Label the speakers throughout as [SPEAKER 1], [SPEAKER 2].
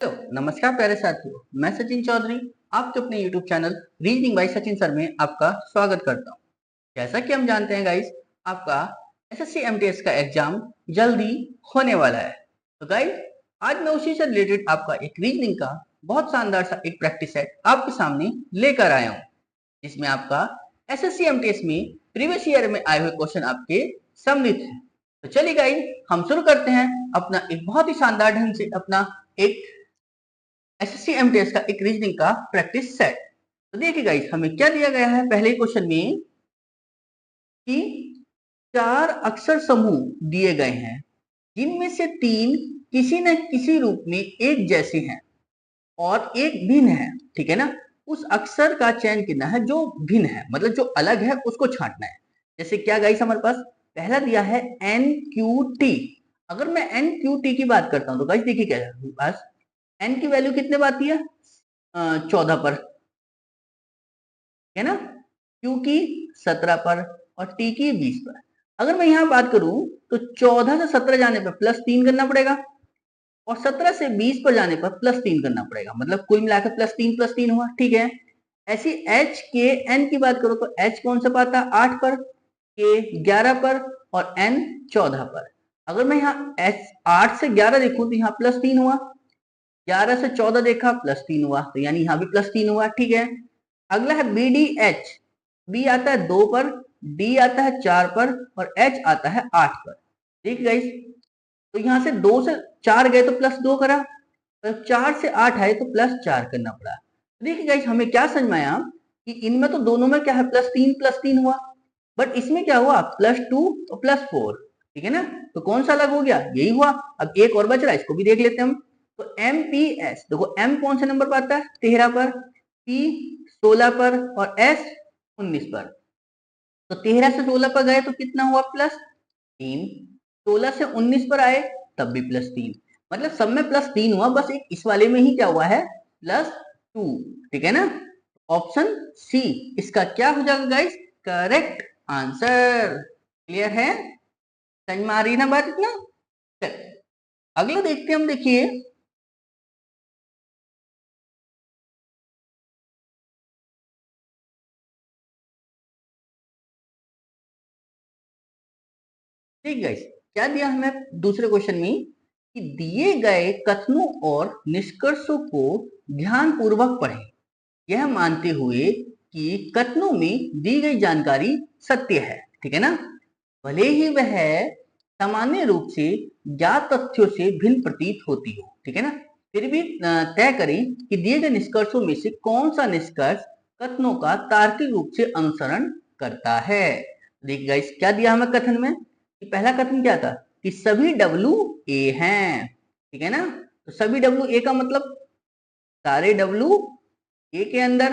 [SPEAKER 1] Hello नमस्कार प्यारे साथियों, मैं सचिन चौधरी आपके अपने YouTube channel reasoning bye Sachin sir में आपका स्वागत करता हूँ। जैसा कि हम जानते हैं गाइस, आपका एसएससी एमटीएस का एग्जाम जल्दी होने वाला है। तो गाइस, आज मैं उसी से रिलेटेड आपका एक रीजनिंग का बहुत शानदार सा एक प्रैक्टिस सेट आपके सामने लेकर आया हूँ, जिसमें आपका एसएससी एमटीएस में प्रीवियस ईयर में आए हुए क्वेश्चन आपके सम्मिलित हैं। तो चलिए गाइस, हम शुरू करते हैं अपना एक बहुत ही शानदार ढंग से अपना एक एसएससी एमटीएस का एक रीजनिंग का प्रैक्टिस सेट। तो देखिए गाइस, हमें क्या दिया गया है पहले क्वेश्चन में कि 4 अक्षर समूह दिए गए हैं, जिनमें से 3 किसी न किसी रूप में एक जैसे हैं और एक भिन्न है। ठीक है ना? उस अक्षर का चयन करना है जो भिन्न है, मतलब जो अलग है उसको छांटना है। जैसे क्या गाइस, हमारे पास पहला दिया है एन क्यू टी। अगर मैं एन क्यू टी की बात करता हूं तो गाइस देखिए क्या है, हमारे पास एन की वैल्यू कितने पर आती है? 14 पर, है ना? क्यू की 17 पर और टी की 20 पर। अगर मैं यहाँ बात करूं तो 14 से 17 जाने पर +3 करना पड़ेगा और 17 से 20 पर जाने पर +3 करना पड़ेगा, मतलब कुल मिलाकर +3 हुआ। ठीक है। ऐसी एच के एन की बात करो तो एच कौन सा पाता है? 8 पर, के 11 पर और एन 14 पर। अगर मैं यहाँ एच 8 से 11 देखूं तो यहाँ +3 हुआ, 11 से 14 देखा +3 हुआ, तो यानी यहाँ भी +3 हुआ। ठीक है। अगला है बी डी एच। बी आता है 2 पर, डी आता है 4 पर और एच आता है 8 पर। ठीक गाइस, तो यहाँ से 2 से 4 गए तो +2 करा, तो 4 से 8 आए तो +4 करना पड़ा। देखिए गाइस, हमें क्या समझ में आया कि इनमें तो दोनों में क्या है, +3 हुआ, बट इसमें क्या हुआ, +2 और +4। ठीक है ना? तो कौन सा अलग हो गया? यही हुआ। अब एक और बच रहा है, इसको भी देख लेते हैं हम। तो एम पी एस, देखो एम कौन से नंबर पर आता है? 13 पर, पी 16 पर और एस 19 पर। तो 13 से 16 पर गए तो कितना हुआ? +3। 16 से 19 पर आए तब भी +3, मतलब सब में +3 हुआ, बस एक इस वाले में ही क्या हुआ है? +2। ठीक है ना? ऑप्शन सी इसका क्या हो जाएगा गाइस? Correct answer. क्लियर है? समझ में आ रही ना बात इतना? अगला देखते हैं हम। देखिए ठीक गाइस, क्या दिया हमें दूसरे क्वेश्चन में कि दिए गए कथनों और निष्कर्षों को ध्यान पूर्वक पढ़ें, यह मानते हुए कि कथनों में दी गई जानकारी सत्य है। ठीक है ना? भले ही वह सामान्य रूप से ज्ञात तथ्यों से भिन्न प्रतीत होती हो। ठीक है ना? फिर भी तय करें कि दिए गए निष्कर्षों में से कौन सा निष्कर्ष कथनों का तार्किक रूप से अनुसरण करता है। देखिए गाइस, क्या दिया हमें कथन में कि पहला कथन क्या था कि सभी डब्ल्यू ए हैं। ठीक है ना? तो सभी डब्ल्यू ए का मतलब सारे डब्ल्यू ए के अंदर।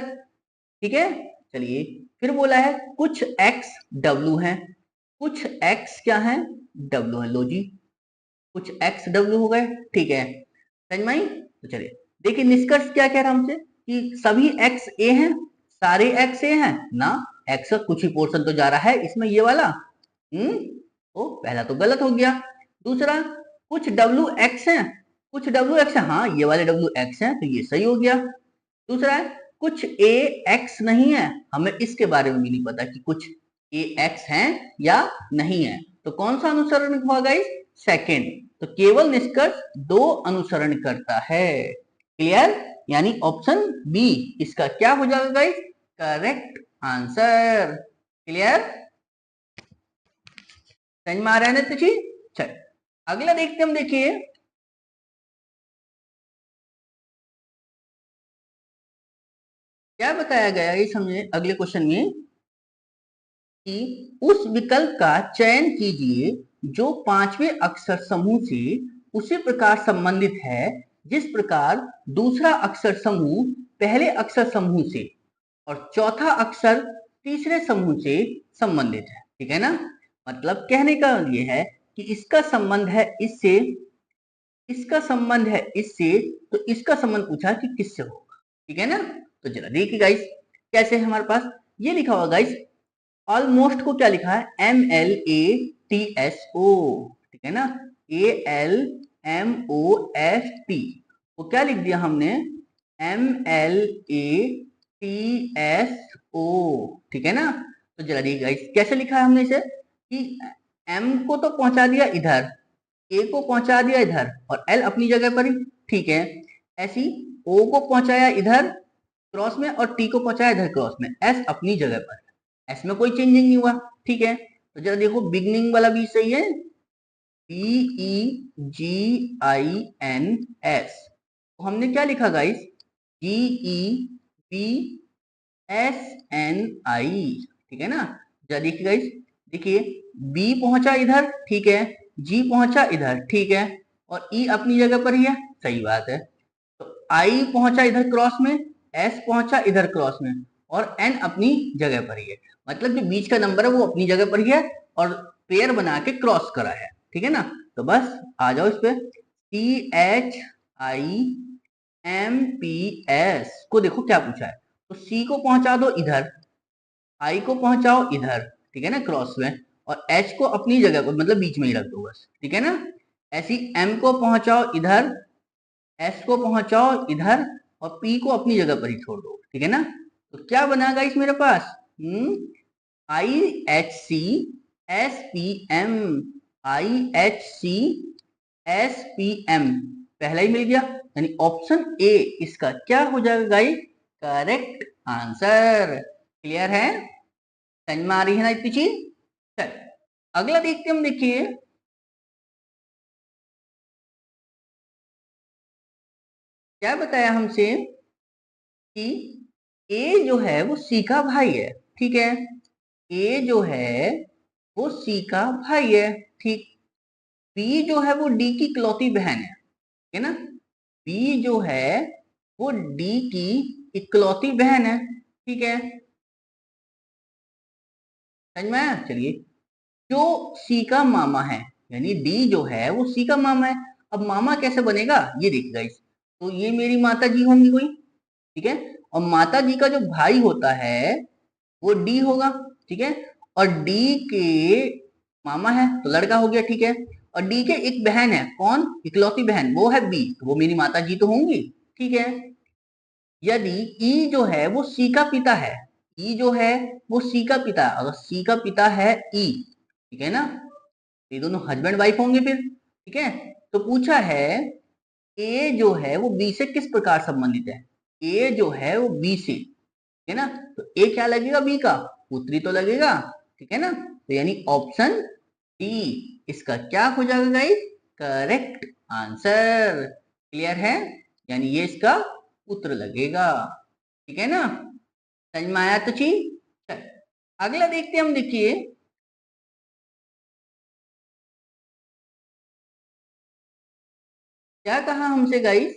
[SPEAKER 1] ठीक है। चलिए, फिर बोला है कुछ एक्स डब्ल्यू है, कुछ एक्स क्या है? डब्ल्यू है। लो जी, कुछ एक्स डब्ल्यू हो गए। ठीक है, समझ में आई? तो चलिए देखिए, निष्कर्ष क्या कह रहा हमसे कि सभी एक्स ए हैं, सारे एक्स ए हैं ना। एक्स का कुछ ही पोर्शन तो जा रहा है इसमें, ये वाला। तो पहला तो गलत हो गया। दूसरा, कुछ डब्ल्यू एक्स है, कुछ डब्ल्यू एक्स है, हाँ ये वाले डब्ल्यू एक्स हैं, तो ये सही हो गया। दूसरा है कुछ ए एक्स नहीं है, हमें इसके बारे में भी नहीं पता कि कुछ ए एक्स है या नहीं है, तो कौन सा अनुसरण हुआ गाइस? सेकंड। तो केवल निष्कर्ष 2 अनुसरण करता है। क्लियर? यानी ऑप्शन बी इसका क्या हो जाएगा गाइस? Correct answer. क्लियर? समझ में आ रहा है ना? तो चल अगला देखते हम। देखिए क्या बताया गया है, समझे अगले क्वेश्चन में कि उस विकल्प का चयन कीजिए जो 5वें अक्षर समूह से उसी प्रकार संबंधित है जिस प्रकार दूसरा अक्षर समूह पहले अक्षर समूह से और चौथा अक्षर तीसरे समूह से संबंधित है। ठीक है ना? मतलब कहने का ये है कि इसका संबंध है इससे, इसका संबंध है इससे, तो इसका संबंध पूछा कि किससे होगा। ठीक है ना? तो जरा देखिए गाइस, कैसे है हमारे पास ये लिखा हुआ गाइस। ऑलमोस्ट को क्या लिखा है? MLATSO। ठीक है ना? ALMOST। वो क्या लिख दिया हमने, MLATSO, ठीक है ना। तो जरा देखिए गाइस कैसे लिखा है हमने इसे, कि M को तो पहुंचा दिया इधर, A को पहुंचा दिया इधर और L अपनी जगह पर ही, ठीक है। ऐसी O को पहुंचाया इधर क्रॉस में और T को पहुंचाया इधर क्रॉस में, S अपनी जगह पर, S में कोई चेंजिंग नहीं हुआ, ठीक है। तो जरा देखो बिगनिंग वाला भी सही है, BEGINS, तो हमने क्या लिखा गाइस, GEBSNI, ठीक है ना। जरा देखिए गाइस, देखिए B पहुंचा इधर, ठीक है, G पहुंचा इधर, ठीक है, और E अपनी जगह पर ही है, सही बात है। तो I पहुंचा इधर क्रॉस में, S पहुंचा इधर क्रॉस में, और N अपनी जगह पर ही है, मतलब जो बीच का नंबर है वो अपनी जगह पर ही है और पेयर बना के क्रॉस करा है, ठीक है ना। तो बस आ जाओ इस पे, CHIMPS को देखो क्या पूछा है, तो C को पहुंचा दो इधर, I को पहुंचाओ इधर, ठीक है ना क्रॉस में, और H को अपनी जगह पर मतलब बीच में ही रख दो बस, ठीक है ना। ऐसी M को पहुंचाओ इधर, S को पहुंचाओ इधर और P को अपनी जगह पर ही छोड़ दो, ठीक है ना। तो क्या बना इस मेरे पास, IHCSPM, IHCSPM पहला ही मिल गया, यानी ऑप्शन ए इसका क्या हो जाएगा गाइस, करेक्ट आंसर। क्लियर है, समझ में आ रही है ना इतनी चीज। चल अगला देखते हम, देखिए क्या बताया हमसे कि ए जो है वो सी का भाई है, ठीक है, ए जो है वो सी का भाई है, ठीक। बी जो है वो डी की इकलौती बहन है, ठीक है ना। बी जो है वो डी की इकलौती बहन है, ठीक है, समझ में आया। चलिए जो सी का मामा है, यानी डी जो है वो सी का मामा है, अब मामा कैसे बनेगा ये देखिएगा इस, तो ये मेरी माता जी होंगी कोई, ठीक है, और माता जी का जो भाई होता है वो डी होगा, ठीक है, और डी के मामा है तो लड़का हो गया, ठीक है, और डी के एक बहन है, कौन, इकलौती बहन, वो है बी, तो वो मेरी माता जी तो होंगी, ठीक है। यदि ई जो है वो सी का पिता है, ई जो है वो सी का पिता है, अगर सी का पिता है ई, ठीक है ना, ये दोनों हस्बैंड वाइफ होंगे फिर, ठीक है। तो पूछा है ए जो है वो बी से किस प्रकार संबंधित है, ए जो है वो बी से, ठीक है ना, तो ए क्या लगेगा, बी का पुत्री तो लगेगा, ठीक है ना। तो यानी ऑप्शन डी इसका क्या हो जाएगा गाइस, करेक्ट आंसर। क्लियर है, यानी ये इसका पुत्र लगेगा, ठीक है ना, समझ में आया तो चीज। अगला देखते हैं हम, देखिए क्या कहा हमसे गाइस,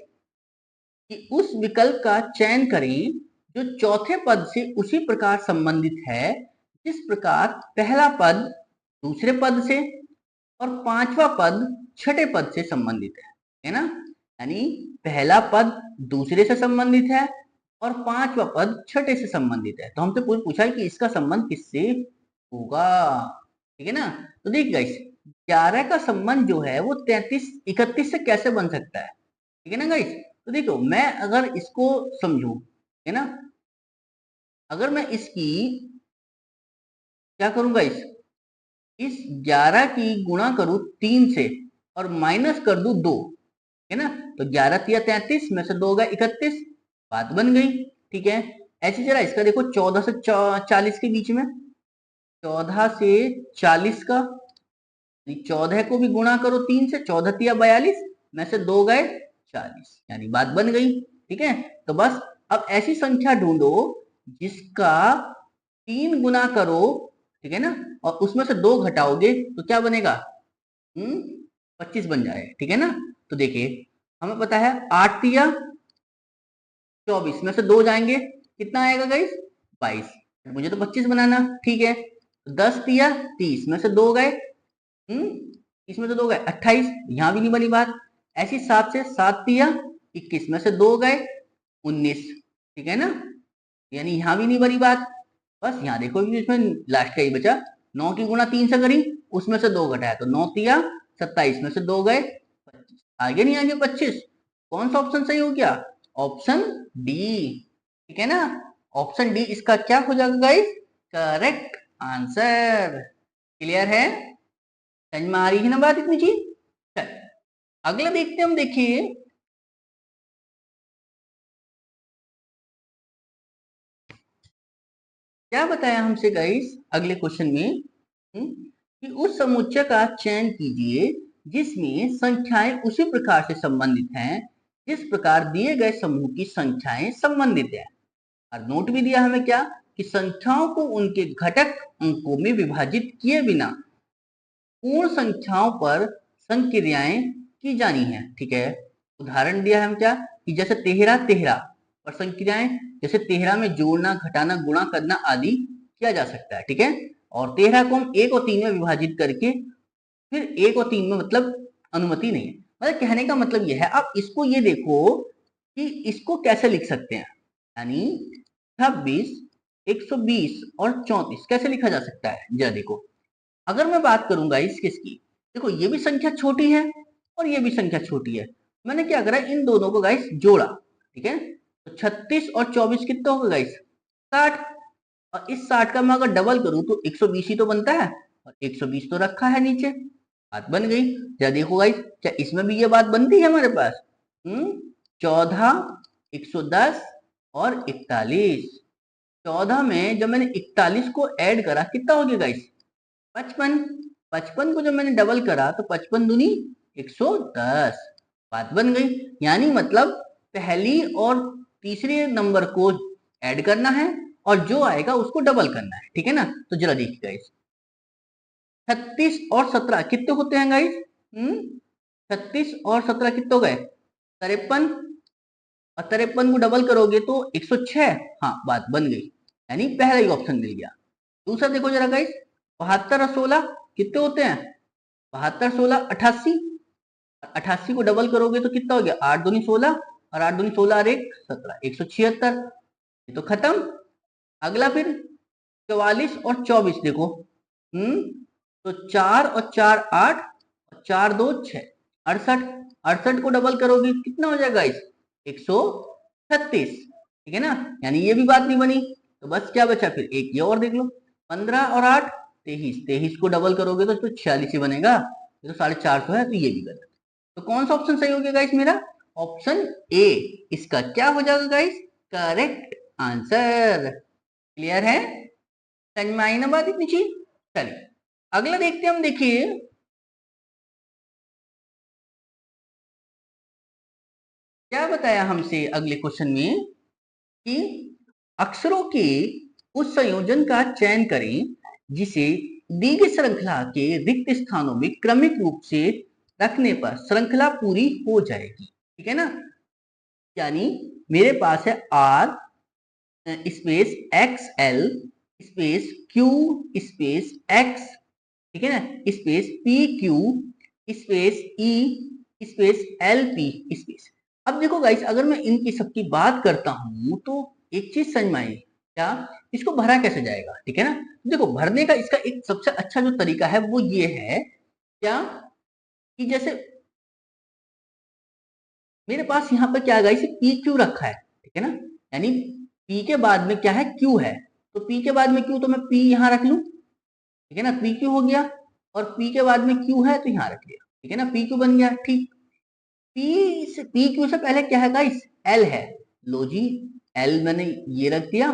[SPEAKER 1] कि उस विकल्प का चयन करें जो चौथे पद से उसी प्रकार संबंधित है जिस प्रकार पहला पद दूसरे पद से और पांचवा पद छठे पद से संबंधित है ना। यानी पहला पद दूसरे से संबंधित है और पांचवा पद छठे से संबंधित है, तो हमसे पूछा है कि इसका संबंध किससे होगा, ठीक है ना। तो देखिए गाइस 11 का संबंध जो है वो 33 31 से कैसे बन सकता है, ठीक है ना गाइस। तो देखो मैं अगर इसको समझूं, है ना, अगर मैं इसकी क्या करूंगा इस 11 की गुणा करूं 3 से और माइनस कर दूं 2, है ना, तो 11 तिया 33 में से 2 गए 31, बात बन गई, ठीक है। ऐसे जरा इसका देखो 14 से 40 के बीच में, 14 से 40 का 14 को भी गुणा करो 3 से, 14 तिया 42 में से 2 गए 40, यानी बात बन गई, ठीक है। तो बस अब ऐसी संख्या ढूंढो जिसका 3 गुना करो, ठीक है ना, और उसमें से 2 घटाओगे तो क्या बनेगा, 25 बन जाए, ठीक है ना। तो देखिए हमें पता है 8 तिया 24 में से 2 जाएंगे कितना आएगा गाइस, 22, मुझे तो 25 बनाना, ठीक है। 10 तिया 30 में से 2 गए, इसमें से 2 गए 28, यहां भी नहीं बनी बात। ऐसी 7 से 7 तिया 21 में से 2 गए 19, ठीक है ना, यानी यहां भी नहीं बनी बात। बस यहाँ देखो इसमें लास्ट का ही बचा, 9 की गुणा 3 से करी उसमें से 2 घटाया तो 9 तिया 27 में से 2 गए 25, आगे नहीं आगे 25, कौन सा ऑप्शन सही हो गया? ऑप्शन डी, ठीक है ना। ऑप्शन डी इसका क्या हो जाएगा गाइस? Correct answer. क्लियर है? समझ में आ रही है ना बात इतनी चीज? चल अगला देखते हैं हम। देखिए क्या बताया हमसे गाइस अगले क्वेश्चन में, कि उस समुच्चय का चयन कीजिए जिसमें संख्याएं उसी प्रकार से संबंधित हैं जिस प्रकार दिए गए समूह की संख्याएं संबंधित है। और नोट भी दिया हमें क्या, कि संख्याओं को उनके घटक अंकों में विभाजित किए बिना पूर्ण संख्याओं पर संक्रियाएं की जानी है। ठीक है, उदाहरण दिया है हम क्या, कि जैसे 13 13 और संक्रियाएं, जैसे 13 में जोड़ना, घटाना, गुणा करना आदि किया जा सकता है। ठीक है, और 13 को हम 1 और 3 में विभाजित करके फिर 1 और 3 में मतलब अनुमति नहीं है। मतलब कहने का मतलब यह है, आप इसको ये देखो कि इसको कैसे लिख सकते हैं, यानी 26 120 और 34 कैसे लिखा जा सकता है जरा देखो। अगर मैं बात करूंगा इस किसकी, देखो ये भी संख्या छोटी है और ये भी संख्या छोटी है। मैंने क्या करा, इन दोनों को गाइस जोड़ा। ठीक है, तो 36 और 24 कितना होगा गाइस? 60। और इस 60 का मैं अगर डबल करूं तो 120 ही तो बनता है, और 120 तो रखा है नीचे, बात बन गई। क्या देखो गाइस, क्या इसमें भी ये बात बनती है हमारे पास? 14 110 और 41। 14 में जब मैंने 41 को ऐड करा कितना हो गया गाइस? 55। 55 को जब मैंने डबल करा तो 55 दूनी 110, बात बन गई। यानी मतलब पहली और तीसरे नंबर को ऐड करना है और जो आएगा उसको डबल करना है। ठीक है ना, तो जरा देखिए गाइस, 36 और 17 कितने होते हैं गाइस? 36 और 17 कितने हो गए? 53। और 53 को डबल करोगे तो 106। हाँ, बात बन गई, यानी पहला ही ऑप्शन मिल गया। दूसरा देखो जरा गाइस, 72 और 16 कितने होते हैं? 72 16 88। 88 को डबल करोगे तो कितना हो गया? 8 दूनी 16 और 8 दूनी 16 और 1 17, 176। ये तो खत्म। अगला फिर 44 और 24 देखो, तो 4 और 4 8 और 4 2 6, 68। 68 को डबल करोगे कितना हो जाएगा इस? 136। ठीक है ना, यानी ये भी बात नहीं बनी। तो बस क्या बचा फिर, एक ये और देख लो, 15 और 8 23। 23 को डबल करोगे तो 46 ही बनेगा। ये तो 450 है, तो ये भी गलत। तो कौन सा ऑप्शन सही हो गया गाइस मेरा? ऑप्शन ए इसका क्या हो जाएगा गाइस? Correct answer. क्लियर है? समझ में आई ना बात इतनी चीज? चलिए अगला देखते हैं हम। देखिए क्या बताया हमसे अगले क्वेश्चन में, कि अक्षरों के उस संयोजन का चयन करें जिसे दी गई श्रृंखला के रिक्त स्थानों में क्रमिक रूप से रखने पर श्रृंखला पूरी हो जाएगी। ठीक है ना, यानी मेरे पास है R space X L space Q space X, ठीक है ना, space P Q space E space L P space. अब देखो गाइस, अगर मैं इनकी सबकी बात करता हूं तो एक चीज समझ में आई क्या, इसको भरा कैसे जाएगा। ठीक है ना, देखो भरने का इसका एक सबसे अच्छा जो तरीका है वो ये है क्या, कि जैसे मेरे पास यहाँ पर क्या है गाइस, पी क्यू रखा है। ठीक है ना, यानी पी के बाद में क्या है, क्यू है। तो पी के बाद में क्यू, तो मैं पी यहाँ रख लूं। ठीक है ना, पी क्यू हो गया, और पी के बाद में क्यू है तो यहाँ रख लिया। ठीक है ना, पी क्यू बन गया। ठीक, पी क्यू से पहले क्या है गाइस, एल है। लो जी, एल मैंने ये रख दिया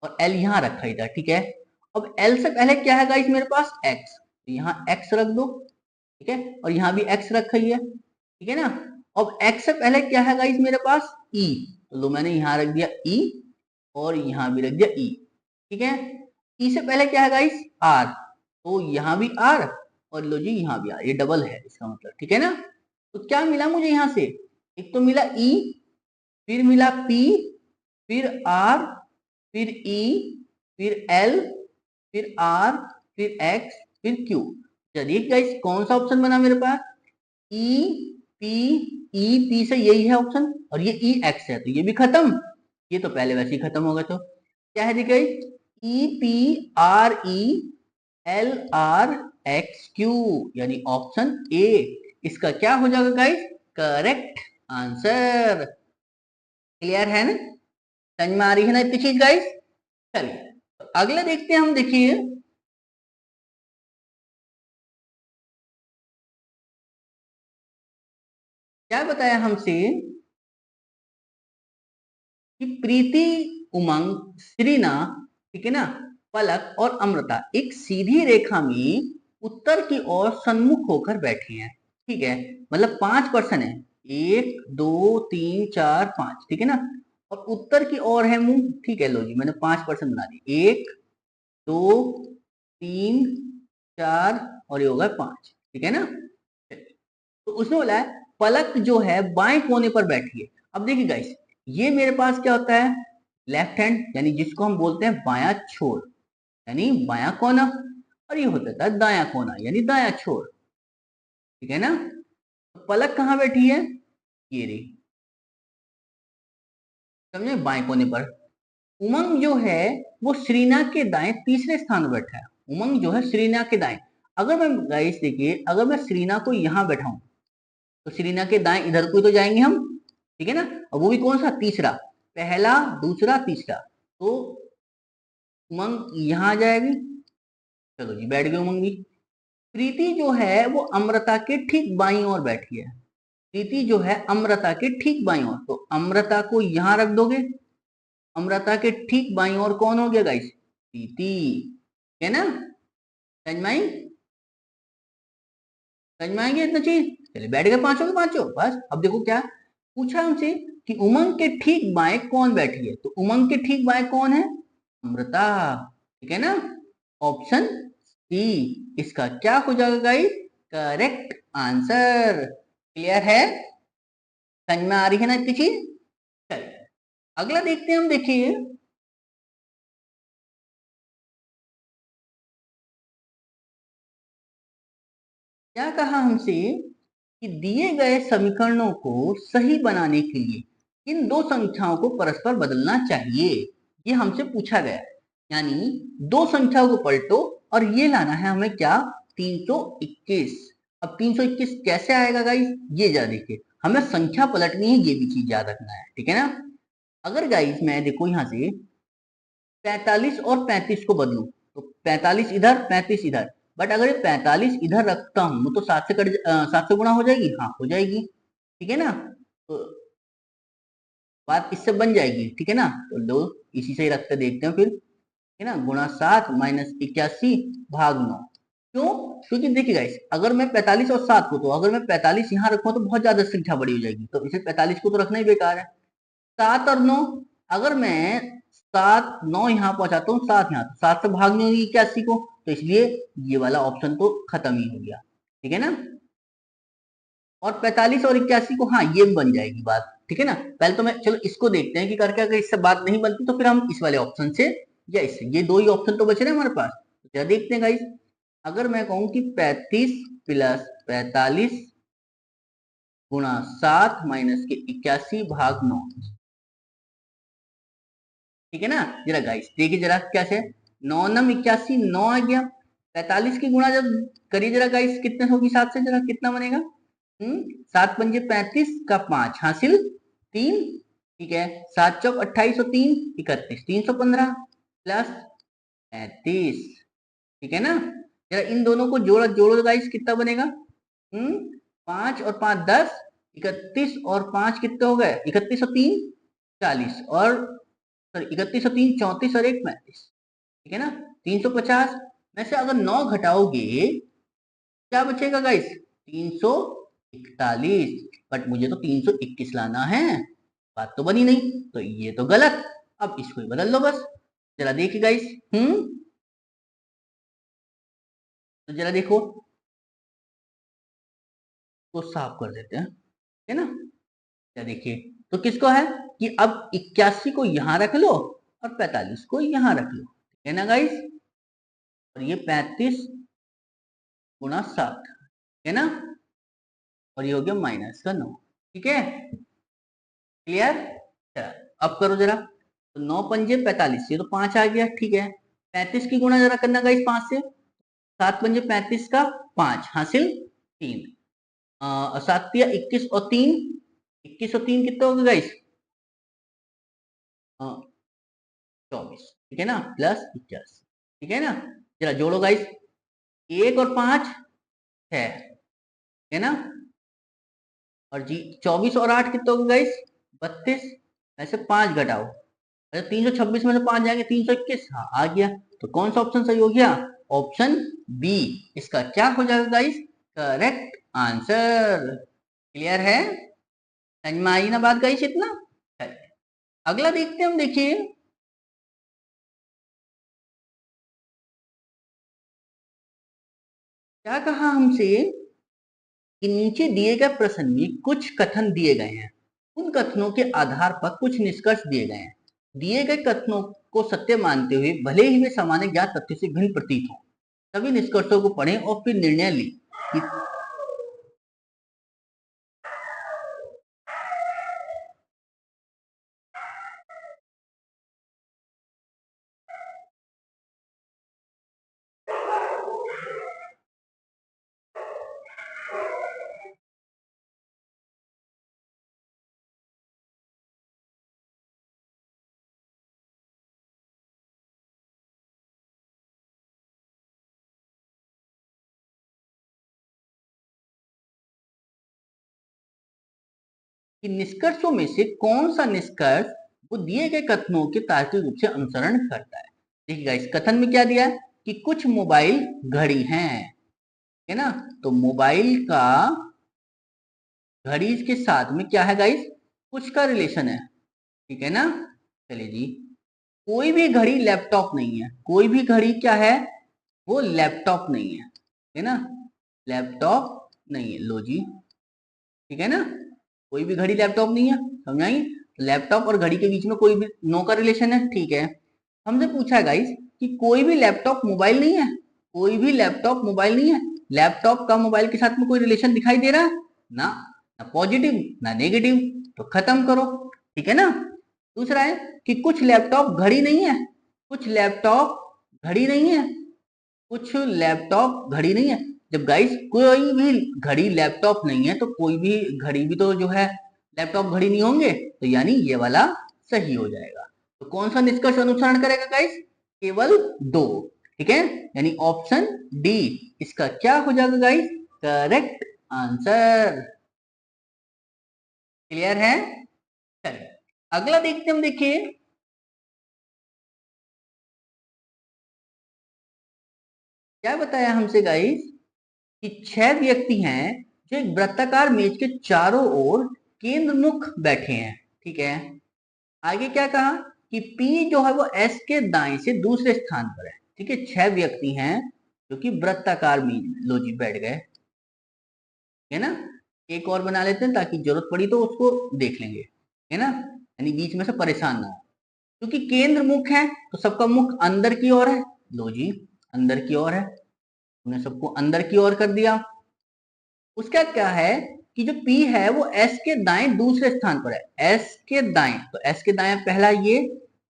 [SPEAKER 1] और एल यहाँ रखा इधर। ठीक है, अब एल से पहले क्या है गाइस मेरे पास, एक्स, तो यहाँ एक्स रख दो। ठीक है, और यहाँ भी एक्स रखा ही है। ठीक है ना, अब एक्स से पहले क्या है गाइस मेरे पास, ई, तो लो मैंने यहाँ रख दिया ई और यहाँ भी रख दिया ई। ठीक है, ई से पहले क्या है गाइस, आर, तो यहाँ भी आर और लो जी यहाँ भी आर, ये डबल है इसका मतलब। ठीक है ना, तो क्या मिला मुझे यहाँ से, एक तो मिला ई, फिर मिला पी, फिर आर, फिर ई, फिर एल, फिर आर, फिर एक्स, फिर क्यू। चलिए गाइस कौन सा ऑप्शन बना मेरे पास, ई पी, ई पी से यही है ऑप्शन, और ये ई एक्स है तो ये भी खत्म। ये तो पहले वैसे ही खत्म हो गया। तो क्या है देखिए, E P R E L R x Q, यानी ऑप्शन ए इसका क्या हो जाएगा गाइस, करेक्ट आंसर। क्लियर है ना, समझ में आ रही है ना इतनी चीज गाइस। चलिए तो अगला देखते हैं हम, देखिए क्या बताया हमसे कि प्रीति, उमंग, श्रीना, ठीक है ना, पलक और अमृता एक सीधी रेखा में उत्तर की ओर सन्मुख होकर बैठी हैं। ठीक है, मतलब 5 पर्सन है, 1 2 3 4 5, ठीक है ना, और उत्तर की ओर है मुंह। ठीक है, लो जी मैंने 5 पर्सन बना दिए, 1 2 3 4 और ये होगा 5, ठीक है ना। तो उसने बोला है पलक जो है बाएं कोने पर बैठी है। अब देखिए गाइस, ये मेरे पास क्या होता है, लेफ्ट हैंड, यानी जिसको हम बोलते हैं बायां छोर, यानी बायां कोना, और ये होता है दायां कोना यानी दायां छोर, ठीक है ना। तो पलक कहाँ बैठी है, ये रही, समझे, बाएं कोने पर। उमंग जो है वो श्रीना के दाएं तीसरे स्थान पर बैठा है। उमंग जो है श्रीना के दाएं, अगर मैं गाइस देखिए, अगर मैं श्रीना को यहाँ बैठाऊं तो श्रीना के दाएं इधर को ही तो जाएंगे हम, ठीक है ना, और वो भी कौन सा, तीसरा, पहला दूसरा तीसरा, तो उमंग यहाँ आ जाएगी। चलो जी बैठ गए उमंग भी। प्रीति जो है वो अमृता के ठीक बाईं ओर बैठी है। प्रीति जो है अमृता के ठीक बाईं ओर, तो अमृता को यहाँ रख दोगे। अमृता के ठीक बाईं ओर कौन हो गया गाइस, प्रीति, है ना। समझ में आई, समझ में आएंगे इतना चीज। चलिए बैठ गए पांचों के पांचों, बस। अब देखो क्या पूछा हमसे कि उमंग के ठीक बाएं कौन बैठी है, तो उमंग के ठीक बाएं कौन है, अमृता, ठीक है ना। ऑप्शन सी इसका क्या हो जाएगा गाइस, करेक्ट आंसर। क्लियर है, समझ में आ रही है ना इतनी चीज। चलिए अगला देखते हैं हम, देखिए क्या कहा हमसे कि दिए गए समीकरणों को सही बनाने के लिए इन दो संख्याओं को परस्पर बदलना चाहिए, ये हमसे पूछा गया है। यानी दो संख्याओं को पलटो और ये लाना है हमें क्या, 321। अब 321 कैसे आएगा गाइस, ये जरा देखिए, हमें संख्या पलटनी है, ये भी चीज याद रखना है, ठीक है ना। अगर गाइस मैं देखो यहाँ से 45 और 35 को बदलूं, तो 45 इधर 35 इधर, बट अगर ये 45 इधर रखता हूं तो 7 से गुणा हो जाएगी, हाँ हो जाएगी, ठीक है ना। तो बात इससे बन जाएगी, ठीक है ना। तो लो इसी से ही रखते देखते हैं फिर, है ना, गुणा 7 - 81 भाग 9। क्यों, क्योंकि देखिए गाइस, अगर मैं 45 और 7 को, तो अगर मैं 45 यहाँ रखूँ तो बहुत ज्यादा संख्या बड़ी हो जाएगी, तो इसे 45 को तो रखना ही बेकार है। 7 और 9, अगर मैं 7 9 यहाँ पहुंचाता हूँ, 7 यहाँ, तो 7 से भागनी होगी 81 को, तो इसलिए ये वाला ऑप्शन तो खत्म ही हो गया, ठीक है ना। और 45 और 81 को, हाँ ये बन जाएगी बात, ठीक है ना। पहले तो मैं, चलो इसको देखते हैं कि करके, अगर इससे बात नहीं बनती तो फिर हम इस वाले ऑप्शन से या इससे, ये दो ही ऑप्शन तो बच रहे हैं हमारे पास। तो क्या देखते हैं गाइस, अगर मैं कहूँ कि 35 + 45 - 81 भाग 9, ठीक है ना। जरा गाइस देखिए जरा कैसे, 9 × 9 = 81, 9 आ गया। 45 की गुणा जब करिए जरा गाइस, कितने होगी 7 से, जरा कितना बनेगा, 7 × 5 = 35 का 5 हासिल 3, ठीक है। 7 × 4 = 28 और 3 = 31, 315 प्लस 35, ठीक है ना। जरा इन दोनों को जोड़ो जोड़ो गाइस, कितना बनेगा, 5 और 5 10, 31 और 5 कितने हो गए, 31 और 3 40, और सॉरी 31 और 3 34 और 1 35, ठीक है ना। 350 में से अगर 9 घटाओगे क्या बचेगा गाइस, 341, बट मुझे तो 321 लाना है, बात तो बनी नहीं, तो ये तो गलत। अब इसको ही बदल लो बस। जरा देखिए गाइस, तो जरा देखो, तो साफ कर देते हैं, है ना। क्या देखिए, तो किसको है कि अब 81 को यहां रख लो और 45 को यहां रख लो, ठीक है ना गाइस। और ये 35 × 7, है ना, और ये हो गया -9, ठीक है। क्लियर, अब करो जरा, तो 9 × 5 = 45, ये तो 5 आ गया, ठीक है। 35 की गुणा जरा करना गाइस 5 से, 7 × 5 = 35 का 5 हासिल 3, 7 × 21 और 3 2103 कितना होगा गाइस? 24, ठीक है ना, प्लस 81, ठीक है ना। जरा जोड़ो गाइस, 1 और 5 6, है ना। और जी 24 और 8 कितना होगा गाइस? 32। ऐसे 5 घटाओ, अच्छा 326 में से 5 जाएंगे 321, हाँ आ गया। तो कौन सा ऑप्शन सही हो गया? ऑप्शन बी इसका क्या हो जाएगा गाइस? Correct answer. क्लियर है? समझ में आई ना बात गाइस इतना? अगला देखते हैं हम, देखिए क्या कहा हमसे कि नीचे दिए गए प्रश्न में कुछ कथन दिए गए हैं, उन कथनों के आधार पर कुछ निष्कर्ष दिए गए हैं। दिए गए कथनों को सत्य मानते हुए भले ही वे सामान्य ज्ञात तथ्य से भिन्न प्रतीत हो, सभी निष्कर्षों को पढ़ें और फिर निर्णय लें कि निष्कर्षों में से कौन सा निष्कर्ष वो दिए गए कथनों के तार्किक रूप से अनुसरण करता है। देखिएगा इस कथन में क्या दिया है कि कुछ मोबाइल घड़ी हैं, है ना। तो मोबाइल का घड़ी के साथ में क्या है गाइस? कुछ का रिलेशन है, ठीक है ना। चलिए जी, कोई भी घड़ी लैपटॉप नहीं है, कोई भी घड़ी क्या है? वो लैपटॉप नहीं है ना। लैपटॉप नहीं है, लो जी, ठीक है ना। कोई भी घड़ी लैपटॉप नहीं है, समझाई। लैपटॉप और घड़ी के बीच में कोई भी नो का रिलेशन है, ठीक है। हमसे पूछा है गाइस कि कोई भी लैपटॉप मोबाइल नहीं है, कोई भी लैपटॉप मोबाइल नहीं है। लैपटॉप का मोबाइल के साथ में कोई रिलेशन दिखाई दे रहा है ना, ना पॉजिटिव ना नेगेटिव, तो खत्म करो, ठीक है ना। दूसरा है कि कुछ लैपटॉप घड़ी नहीं है, कुछ लैपटॉप घड़ी नहीं है, कुछ लैपटॉप घड़ी नहीं है। जब गाइस कोई भी घड़ी लैपटॉप नहीं है तो कोई भी घड़ी भी तो जो है लैपटॉप घड़ी नहीं होंगे, तो यानी ये वाला सही हो जाएगा। तो कौन सा निष्कर्ष अनुसरण करेगा गाइस? केवल दो, ठीक है, यानी ऑप्शन डी इसका क्या हो जाएगा गाइस? Correct answer. क्लियर है? चलिए अगला देखते हम, देखिए क्या बताया हमसे गाइस कि 6 व्यक्ति हैं जो एक वृत्ताकार मेज के चारों ओर केंद्रमुख बैठे हैं, ठीक है। आगे क्या कहा कि पी जो है वो एस के दाएं से दूसरे स्थान पर है, ठीक है। 6 व्यक्ति हैं जो कि वृत्ताकार मेज में लो जी बैठ गए, है ना। एक और बना लेते हैं ताकि जरूरत पड़ी तो उसको देख लेंगे, है ना, यानी बीच में से परेशान ना हो। क्योंकि केंद्र मुख है तो सबका मुख अंदर की ओर है, लो जी अंदर की ओर है, हमने सबको अंदर की ओर कर दिया। उसका क्या है कि जो P है वो S के दाएं दूसरे स्थान पर है, S के दाएं, तो S के दाएं पहला ये,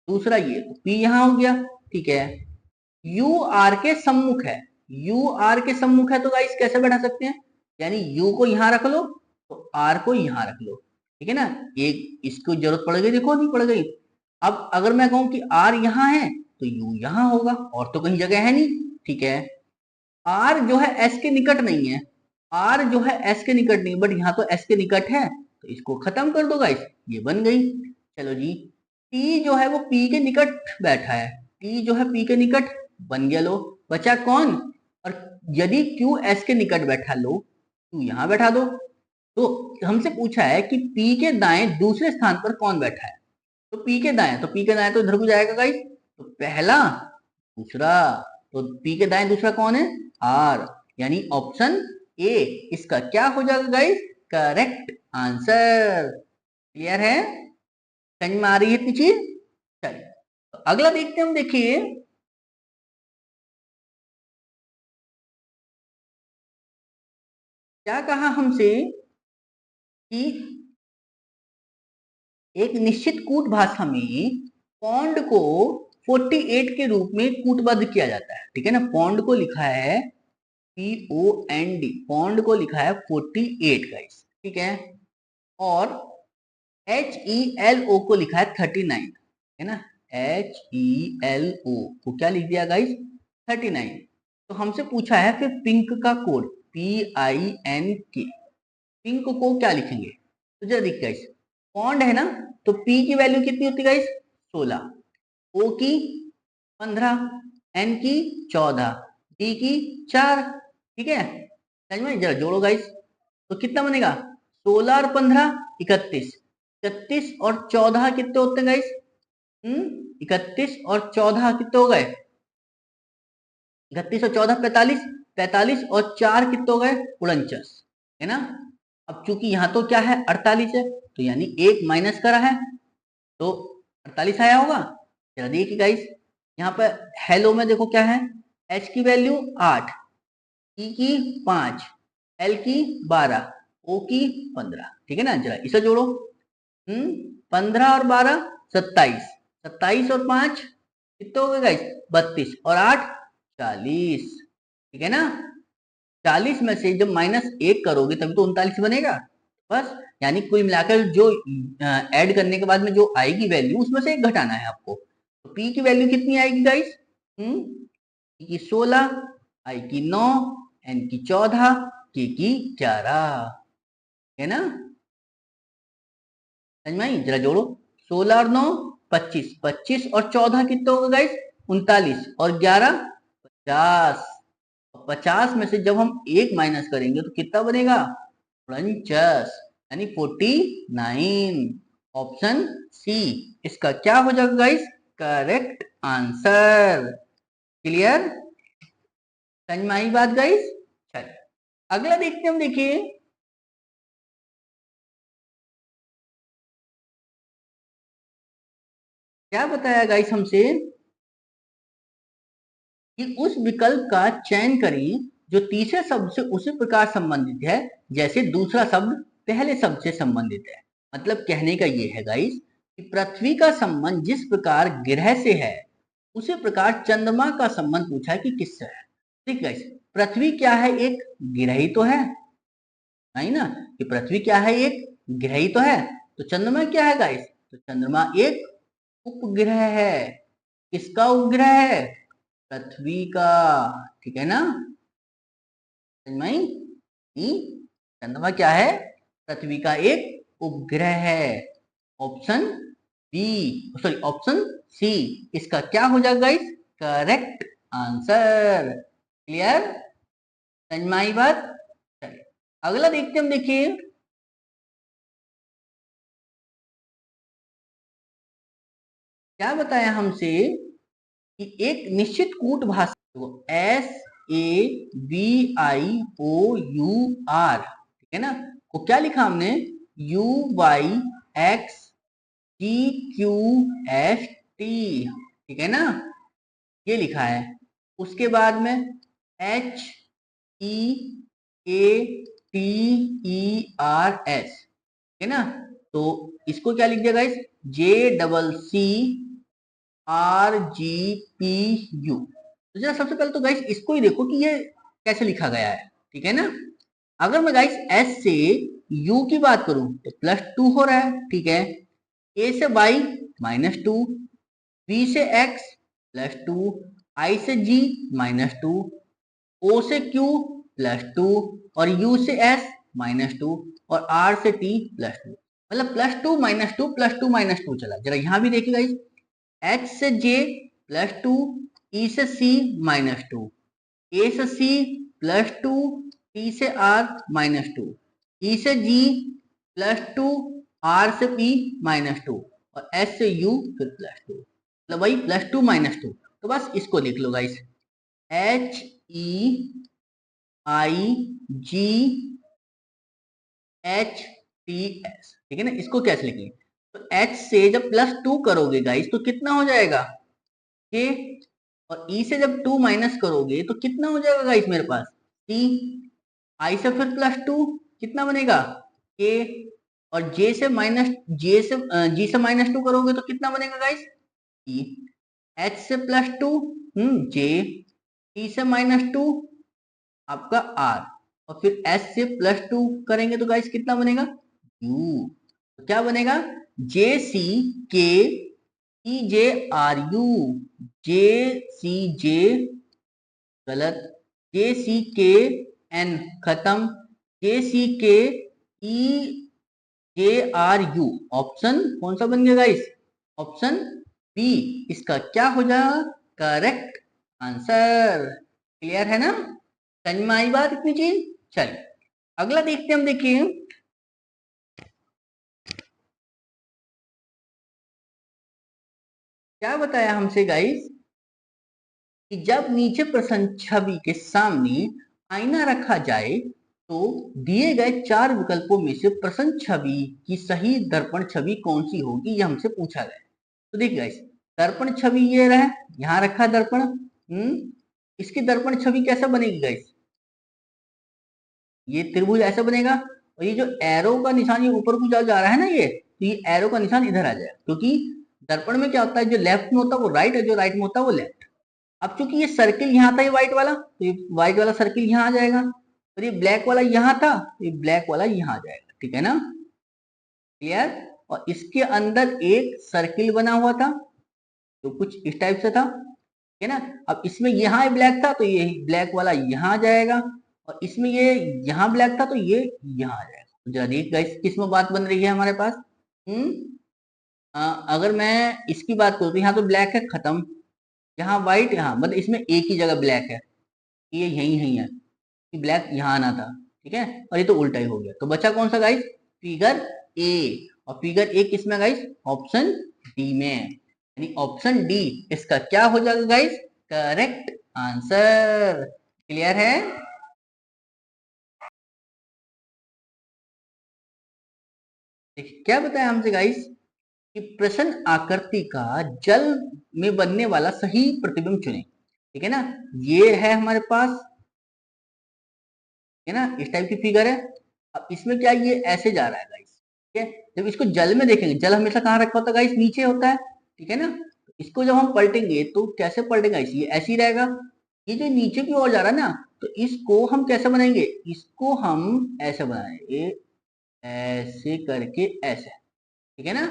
[SPEAKER 1] दूसरा ये, तो P यहां हो गया, ठीक है। U R के सम्मुख है, U R के सम्मुख है, तो गाइस कैसे बैठा सकते हैं? यानी U को यहां रख लो तो R को यहां रख लो, ठीक है ना। एक इसको जरूरत पड़ गई, देखो नहीं पड़ गई। अब अगर मैं कहूं कि R यहां है तो U यहां होगा, और तो कहीं जगह है नहीं, ठीक है। आर जो है एस के निकट नहीं है, आर जो है एस के निकट नहीं, बट यहाँ तो एस के निकट है, तो इसको खत्म कर दो गाइस, ये बन गई। चलो जी, टी जो है वो पी के निकट बैठा है, टी जो है पी के निकट बन गया, लो बचा कौन? और यदि क्यू एस के निकट बैठा, लो क्यू यहाँ बैठा दो। तो हमसे पूछा है कि पी के दाएं दूसरे स्थान पर कौन बैठा है, तो पी के दाएं, तो पी के दाएं तो इधर को जाएगा गाइस, तो पहला दूसरा, तो पी के दाएं दूसरा कौन है? आर, यानी ऑप्शन ए इसका क्या हो जाएगा गाइस? Correct answer. क्लियर है? समझ में आ रही है इतनी चीज? चलिए तो अगला देखते हैं हम, देखिए क्या कहा हमसे कि एक निश्चित कूट भाषा में पौंड को 48 के रूप में कूटबद्ध किया जाता है, ठीक है ना। पौंड को लिखा है POND, पौंड को लिखा है 48 गाइस, ठीक है। और HELO को लिखा है 39, है ना, HELO को क्या लिख दिया गाइस, 39। तो हमसे पूछा है फिर पिंक का कोड, PINK, पिंक को क्या लिखेंगे, तो जरा देखिए गाइस, बॉन्ड है ना, तो P की वैल्यू कितनी होती है गाइस, 16, O की 15, N की 14, D की 4, ठीक है, समझ में, जरा जोड़ो गाइस, तो कितना बनेगा, 16 और 15 31, 31 और 14 कितने होते हैं गाइस, 31 और 14 कितने हो गए, 31 और 14 45, 45 और 4 कितने हो गए, 49, है ना। अब चूंकि यहाँ तो क्या है 48 है, तो यानी एक माइनस करा है तो 48 आया होगा। जरा देखिए गाइस, यहाँ पर हेलो में देखो क्या है, H की वैल्यू 8, E की 5, L की 12, O की 15, ठीक है ना, जरा इसे जोड़ो, 15 और 12 27, 27 और 5 कितने हो गए गाइस, 32 और 8 40, ठीक है ना। 40 में से जब -1 करोगे तभी तो 39 बनेगा, बस, यानी कुल मिलाकर जो ऐड करने के बाद में जो आएगी वैल्यू उसमें से एक घटाना है आपको। तो पी की वैल्यू कितनी आएगी गाइस, पी की 16, आई की 9, एन की 14, के की 11, है ना, समझ में आई, जरा जोड़ो, 16 और 9 25, 25 और 14 कितने हो गए गाइस, 39 और 11 50, 50 में से जब हम एक माइनस करेंगे तो कितना बनेगा, 49, यानी 49, ऑप्शन सी इसका क्या हो जाएगा गाइस, करेक्ट आंसर। क्लियर, समझ में आई बात गाइस। चलिए अगला देखते हैं हम, देखिए क्या बताया गाइस हमसे, कि उस विकल्प का चयन करें जो तीसरे शब्द से उसी प्रकार संबंधित है जैसे दूसरा शब्द पहले शब्द से संबंधित है। मतलब कहने का ये है गाइस कि पृथ्वी का संबंध जिस प्रकार ग्रह से है उसी प्रकार चंद्रमा का संबंध पूछा है कि किससे है। ठीक है, पृथ्वी क्या है, एक ग्रह ही तो है, नहीं ना, कि पृथ्वी क्या है, एक ग्रह ही तो है। तो चंद्रमा क्या है गाइस, तो चंद्रमा एक उपग्रह है। किसका उपग्रह है, पृथ्वी का, ठीक है ना, समझ में आई? चंद्रमा क्या है, पृथ्वी का एक उपग्रह है। Option B, sorry option C इसका क्या हो जाएगा गाइस, करेक्ट आंसर। क्लियर, समझ में आई बात। चलिए अगला देखते हैं हम, देखिए क्या बताया हमसे, कि एक निश्चित कूट भाषा को SAVIOUR, ठीक है ना, को क्या लिखा हमने, UYXGQST, ठीक है ना, ये लिखा है। उसके बाद में HEATERS, है ना, तो इसको क्या लिख दिया गाइस, JCCRGPU। तो जरा सबसे पहले तो गाइस इसको ही देखो कि ये कैसे लिखा गया है, ठीक है ना। अगर मैं गाइस S से U की बात करूं तो +2 हो रहा है, ठीक है, A से Y -2, B से X +2, I से G -2, O से Q +2 और U से S -2 और R से T +2, मतलब +2 -2 +2 -2 चला। जरा यहां भी देखिएगा, इस H से J +2, E से C -2, A से C +2, T से R -2, E से G +2, R से P -2 और S से U फिर +2, मतलब वही +2 -2। तो बस इसको लिख लो गाइस, HEIGHTS, ठीक है ना, इसको कैसे लिखेंगे, तो H से जब +2 करोगे गाइस तो कितना हो जाएगा, K, और E से जब 2 माइनस करोगे तो कितना हो जाएगा गाइस मेरे पास, C, I से फिर +2 कितना बनेगा, K, और J से G से -2 करोगे तो कितना बनेगा गाइस, E, H से +2 J, T से -2 आपका R, और फिर S से +2 करेंगे तो गाइस कितना बनेगा, U। तो क्या बनेगा, जे सी के ई जे आर यू, जे सी जे गलत, जे सी के एन खत्म, जे सी के ई जे आर यू, ऑप्शन कौन सा बन गया गाइस, ऑप्शन बी इसका क्या हो जाएगा, करेक्ट आंसर। क्लियर है ना, समझ में आई बात इतनी चीज। चलिए अगला देखते हैं हम, देखिए क्या बताया हमसे गाइस, कि जब नीचे प्रश्न छवि के सामने आईना रखा जाए तो दिए गए चार विकल्पों में से प्रश्न छवि की सही दर्पण छवि कौन सी होगी, यह हमसे पूछा गया। तो देखिए गाइस, दर्पण छवि ये रहा, यहाँ रखा दर्पण, इसकी दर्पण छवि कैसा बनेगी गाइस, ये त्रिभुज ऐसा बनेगा, और ये जो एरो का निशान ये ऊपर को जा रहा है ना, ये तो ये एरो का निशान इधर आ जाएगा, क्योंकि दर्पण में क्या होता है, जो लेफ्ट में होता है वो राइट है, जो राइट में होता है वो लेफ्ट। अब चूंकि ये सर्किल यहाँ था, ये व्हाइट वाला, तो ये व्हाइट वाला सर्किल यहाँ आ जाएगा, और ये ब्लैक वाला यहाँ था, तो ये ब्लैक वाला यहाँ आ जाएगा, ठीक है ना, क्लियर। और इसके अंदर एक सर्किल बना हुआ था जो कुछ इस टाइप से था, है ना। अब इसमें यहाँ ब्लैक था तो ये ब्लैक वाला यहाँ आ जाएगा, और इसमें ये यहाँ ब्लैक था तो ये यहाँ आ जाएगा। तो जरा देखिए गाइस, किस में बात बन रही है हमारे पास, अगर मैं इसकी बात करूँ तो यहाँ तो ब्लैक है खत्म, यहाँ व्हाइट, यहाँ मतलब इसमें एक ही जगह ब्लैक है, ये यही यही है, कि ब्लैक यहाँ आना था, ठीक है, और ये तो उल्टा ही हो गया। तो बचा कौन सा गाइस, फिगर ए, और फिगर ए किसमें गाइस, ऑप्शन डी में, यानी ऑप्शन डी इसका क्या हो जाएगा गाइस, करेक्ट आंसर। क्लियर है, देखिए क्या बताया हमसे गाइस, कि प्रश्न आकृति का जल में बनने वाला सही प्रतिबिंब चुने, ठीक है ना। ये है हमारे पास, है ना, इस टाइप की फिगर है। अब इसमें क्या, ये ऐसे जा रहा है गाइस, ठीक है। जब इसको जल में देखेंगे, जल हमेशा कहाँ रखा होता है गाइस, नीचे होता है, ठीक है ना। इसको जब हम पलटेंगे तो कैसे पलटेगा, ये ऐसे ही रहेगा, ये जो नीचे की ओर जा रहा है ना, तो इसको हम कैसे बनाएंगे, इसको हम ऐसे बनाएंगे, ऐसे करके ऐसे, ठीक है ना,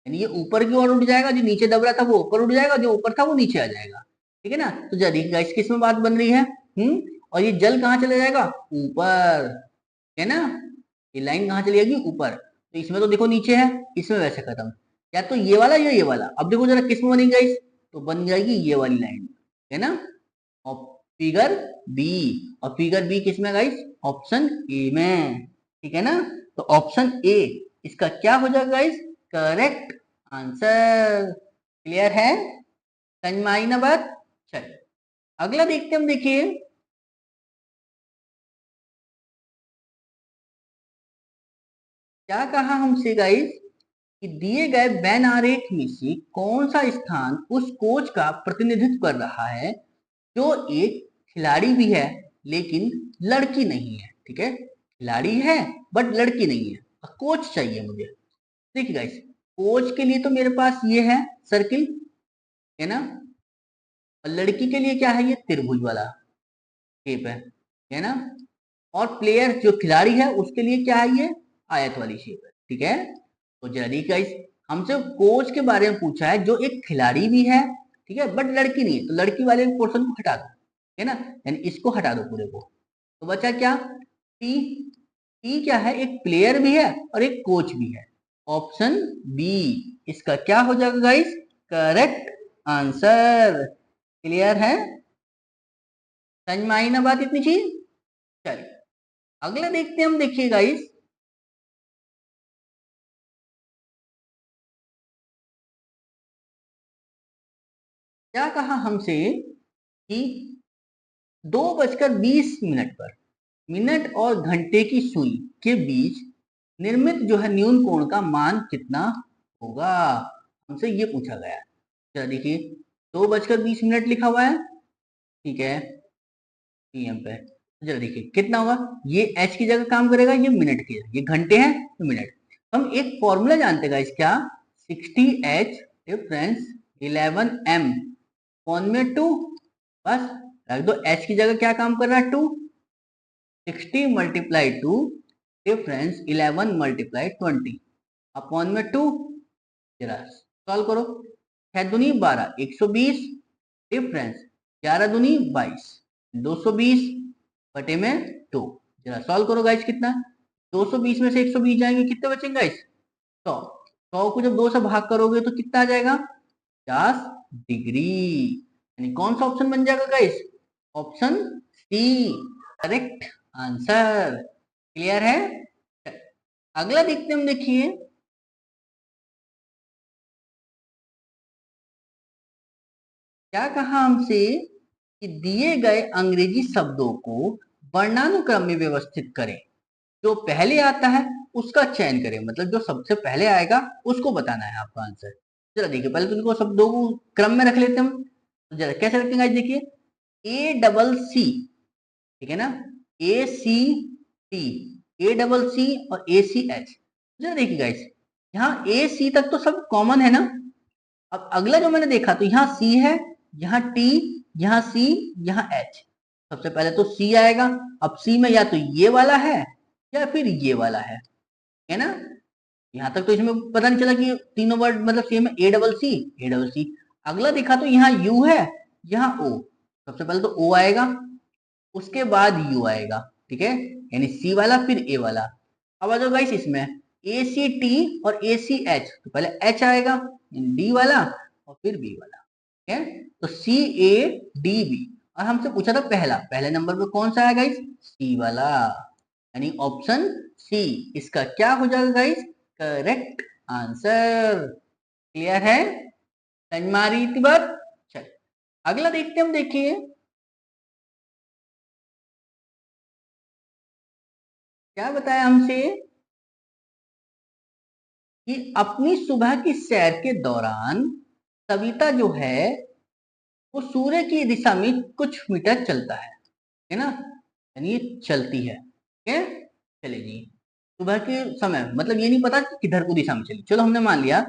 [SPEAKER 1] यानी ये ऊपर की ओर उठ जाएगा, जो नीचे दब रहा था वो ऊपर उठ जाएगा, जो ऊपर था वो नीचे आ जाएगा, ठीक है ना। तो जरा देखिए गाइस, किस में बात बन रही है, और ये जल कहाँ चला जाएगा, ऊपर, है ना, ये लाइन कहाँ चली जाएगी, ऊपर। तो इसमें तो देखो नीचे है, इसमें वैसे खत्म, या तो ये वाला या ये वाला। अब देखो जरा किस में बनेगी गाइस, तो बन जाएगी ये वाली लाइन, है ना, और फिगर बी, और फिगर बी किस में गाइस, ऑप्शन ए में, ठीक है ना। तो ऑप्शन ए इसका क्या हो जाएगा गाइस, करेक्ट आंसर। क्लियर है, समझ में आई ना बात। चलिए अगला देखते हैं हम, देखिए क्या कहा हमसे गाइस, कि दिए गए बैन आरेख में से कौन सा स्थान उस कोच का प्रतिनिधित्व कर रहा है जो एक खिलाड़ी भी है लेकिन लड़की नहीं है, ठीक है, खिलाड़ी है बट लड़की नहीं है, कोच चाहिए मुझे। देखिए गाइस, कोच के लिए तो मेरे पास ये है सर्किल, है ना, और लड़की के लिए क्या है, ये त्रिभुज वाला शेप है ना, और प्लेयर जो खिलाड़ी है उसके लिए क्या है, ये आयत वाली शेप है, ठीक है। तो जरा गाइस, हमसे कोच के बारे में पूछा है जो एक खिलाड़ी भी है, ठीक है, बट लड़की नहीं है, तो लड़की वाले पोर्शन को हटा दो, है ना, यानी इसको हटा दो पूरे को। तो बचा क्या, टी, टी क्या है, एक प्लेयर भी है और एक कोच भी है, ऑप्शन बी इसका क्या हो जाएगा गाइस, करेक्ट आंसर। क्लियर है, समझ में आई ना बात इतनी चीज। चलिए अगला देखते हैं हम, देखिए गाइस क्या कहा हमसे, कि 2:20 पर मिनट और घंटे की सुई के बीच निर्मित जो है न्यून कोण का मान कितना होगा, हमसे ये पूछा गया है। चलो देखिए, 2:20 लिखा हुआ है, ठीक है, पीएम पे, जरा देखिए कितना होगा, ये एच की जगह काम करेगा, ये मिनट की जगह, ये घंटे हैं तो मिनट। हम एक फॉर्मूला जानते हैं क्या, 60H डिफरेंस 11M कौन में 2, बस रख दो, एच की जगह क्या काम कर रहा है 2, 60 × 2 डिफरेंस 11 × 20, अपॉन में 2, जरा सॉल्व करो। 6 दूनी 12, 120 डिफरेंस 11 दूनी 22, 220 बटे में 2। जरा सॉल्व करो गाइस, कितना 220 में से 120 जाएंगे, कितने बचेंगे गाइस 100। 100 को जब 2 से भाग करोगे तो कितना आ जाएगा 50 डिग्री। यानी कौन सा ऑप्शन बन जाएगा guys, option C correct answer. Clear है। अगला देखते हम, देखिए क्या कहा हमसे कि दिए गए अंग्रेजी शब्दों को वर्णानुक्रम में व्यवस्थित करें, जो पहले आता है उसका चयन करें, मतलब जो सबसे पहले आएगा उसको बताना है आपका आंसर। चलो देखिए, पहले तो इनको शब्दों को क्रम में रख लेते हम। तो जरा कैसे रखेंगे, देखिए A-C, ठीक है ना, ACT, A-C और ACH। जरा देखिए गाइस, यहाँ AC तक तो सब कॉमन है ना। अब अगला जो मैंने देखा तो यहाँ C है, यहाँ T, यहाँ C, यहाँ H। सबसे पहले तो C आएगा। अब C में या तो ये वाला है या फिर ये वाला है ना। यहाँ तक तो इसमें पता नहीं चला कि तीनों वर्ड मतलब सेम है, A-C। अगला देखा तो यहाँ U है, यहाँ O। सबसे पहले तो O आएगा, उसके बाद U आएगा, ठीक है, यानी C वाला फिर A वाला। अब आ जाओ गाइस इसमें ACT और ACH, तो पहले H आएगा D वाला और फिर B वाला, ठीक है। तो CADB, और हमसे पूछा था पहले नंबर पे कौन सा आया गाइस, C वाला, यानी ऑप्शन सी इसका क्या हो जाएगा गाइस, करेक्ट आंसर। क्लियर है, समझ में आ रही थी बात। चल अगला देखते हम, देखिए क्या बताया हमसे कि अपनी सुबह की सैर के दौरान सविता जो है वो सूर्य की दिशा में कुछ मीटर चलता है ना, यानी ये चलती है, ठीक है। चलिए जी, सुबह के समय मतलब ये नहीं पता कि किधर को दिशा में चली, चलो हमने मान लिया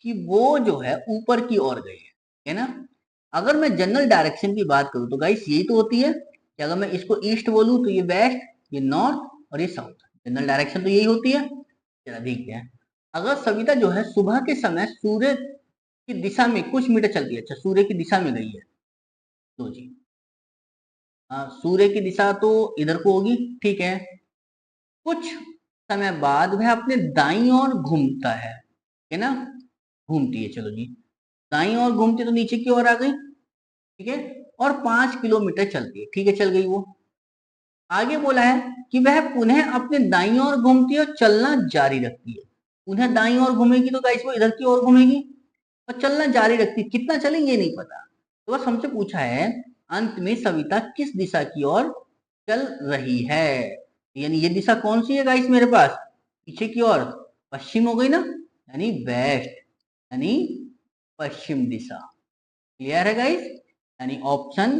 [SPEAKER 1] कि वो जो है ऊपर की ओर गई है ना। अगर मैं जनरल डायरेक्शन की बात करूं तो गाइस यही तो होती है कि अगर मैं इसको ईस्ट बोलूं तो ये वेस्ट, ये नॉर्थ और ये साउथ, जनरल डायरेक्शन तो यही होती है। चला देखते हैं, अगर सविता जो है सुबह के समय सूर्य की दिशा में कुछ मीटर चलती है, अच्छा सूर्य की दिशा में गई है, तो जी सूर्य की दिशा तो इधर को होगी, ठीक है। कुछ समय बाद वह अपने दाईं ओर घूमता है ना, घूमती है, चलो जी दाईं ओर घूमती तो नीचे की ओर आ गई, ठीक है, और 5 किलोमीटर चलती है, ठीक है, चल गई वो। आगे बोला है कि वह पुनः अपने दाईं ओर घूमती है और चलना जारी रखती है। पुनः दाईं ओर घूमेगी तो गाइस वो इधर की ओर घूमेगी और चलना जारी रखती है, कितना चलेंगे नहीं पता। तो बस हमसे पूछा है अंत में सविता किस दिशा की ओर चल रही है, यानी ये दिशा कौन सी है गाइस मेरे पास, पीछे की ओर पश्चिम हो गई ना, यानी वेस्ट, यानी पश्चिम दिशा। क्लियर है गाइस, यानी ऑप्शन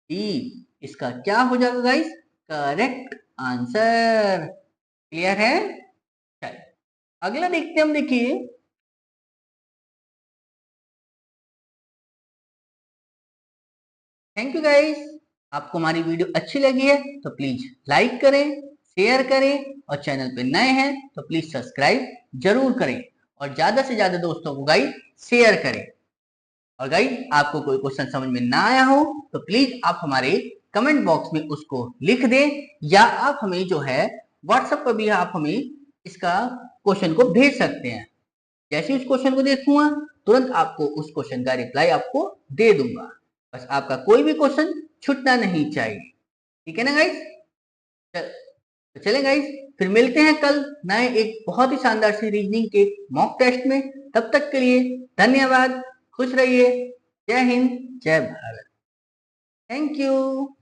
[SPEAKER 1] डी इसका क्या हो जाएगा गाइस, करेक्ट आंसर। क्लियर है। चलिए अगला देखते हैं हम, देखिए थैंक यू गाइस। आपको हमारी वीडियो अच्छी लगी है तो प्लीज लाइक करें, शेयर करें और चैनल पे नए हैं तो प्लीज सब्सक्राइब जरूर करें और ज्यादा से ज्यादा दोस्तों को गाइस शेयर करें। और गाइस आपको कोई क्वेश्चन समझ में ना आया हो तो प्लीज आप हमारे कमेंट बॉक्स में उसको लिख दें, या आप हमें जो है व्हाट्सएप पर भी आप हमें इसका क्वेश्चन को भेज सकते हैं। जैसे उस क्वेश्चन को देखूंगा तुरंत आपको उस क्वेश्चन का रिप्लाई आपको दे दूंगा। बस आपका कोई भी क्वेश्चन छूटना नहीं चाहिए, ठीक है ना गाइस। तो चले गाइस, फिर मिलते हैं कल नए एक बहुत ही शानदार सी रीजनिंग के मॉक टेस्ट में। तब तक के लिए धन्यवाद, खुश रहिए, जय हिंद, जय भारत, थैंक यू।